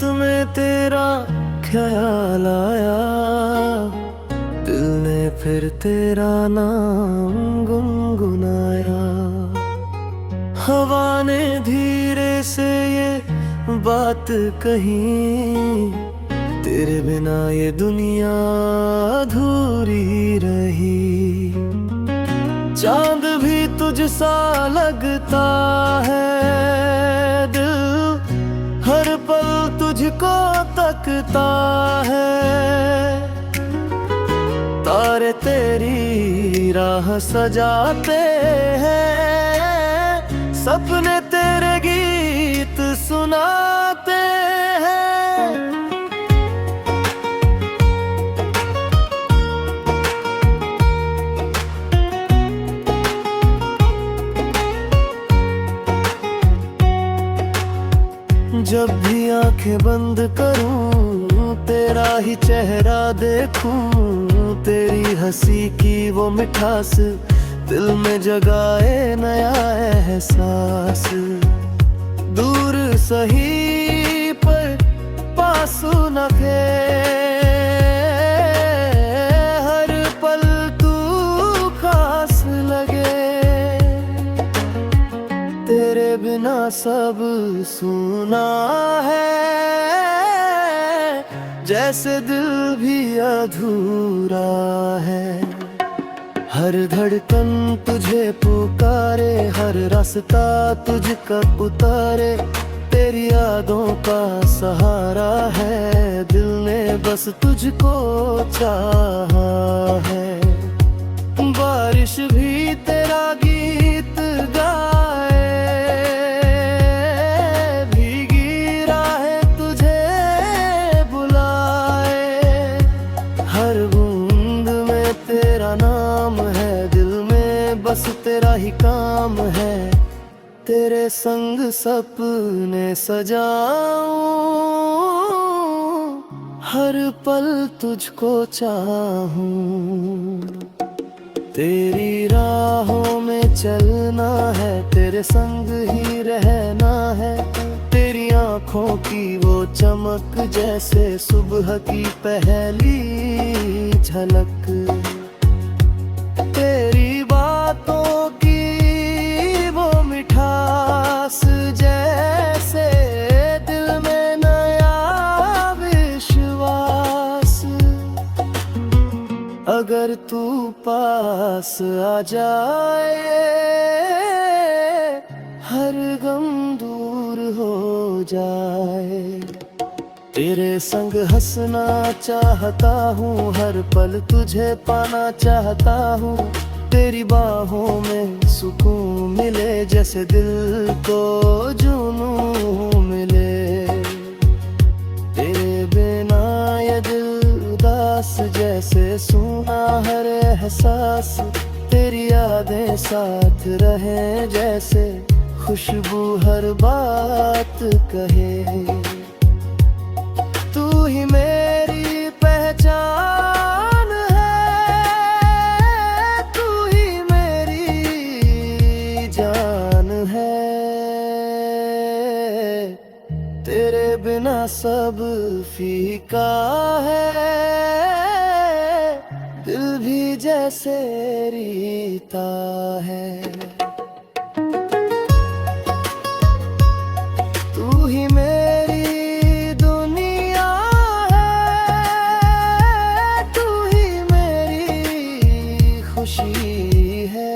रात में तेरा ख्याल आया, दिल ने फिर तेरा नाम गुनगुनाया। हवा ने धीरे से ये बात कही, तेरे बिना ये दुनिया अधूरी रही। चांद भी तुझ सा लगता है, दिल हर पल तुझको तकता है। तारे तेरी राह सजाते हैं, सपने तेरे गीत सुनाते हैं। जब भी आंखें बंद करूं, तेरा ही चेहरा देखूं, तेरी हंसी की वो मिठास दिल में जगाए नया एहसास। दूर सही पर पास न थे, हर पल तू खास लगे। तेरे बिना सब सुना है, जैसे दिल भी अधूरा है। हर धड़कन तुझे पुकारे, हर रास्ता तुझका उतारे। तेरी यादों का सहारा है, दिल ने बस तुझको चाहा है। बारिश भी तेरा गीत गाए, भीगी राहें तुझे बुलाए। हर बूंद में तेरा नाम है, दिल में बस तेरा ही काम है। तेरे संग सपने सजाऊं, हर पल तुझको चाहूं। तेरी राहों में चलना है, तेरे संग ही रहना है। तेरी आँखों की वो चमक जैसे सुबह की पहली झलक। तेरी बातों की वो मिठास जैसे दिल में नया विश्वास। अगर तू पास आ जाए, हर गम दूर हो जाए। तेरे संग हंसना चाहता हूँ, हर पल तुझे पाना चाहता हूँ। तेरी बाहों में सुकून मिले, जैसे दिल को जुनून मिले। तेरे बिना ये दिल उदास जैसे सूना हर एहसास। तेरी यादें साथ रहें जैसे खुशबू हर बात कहे। तू ही मेरी पहचान है, तू ही मेरी जान है। तेरे बिना सब फीका है, दिल भी जैसे रीता है। तू ही मेरी दुनिया है, तू ही मेरी खुशी है।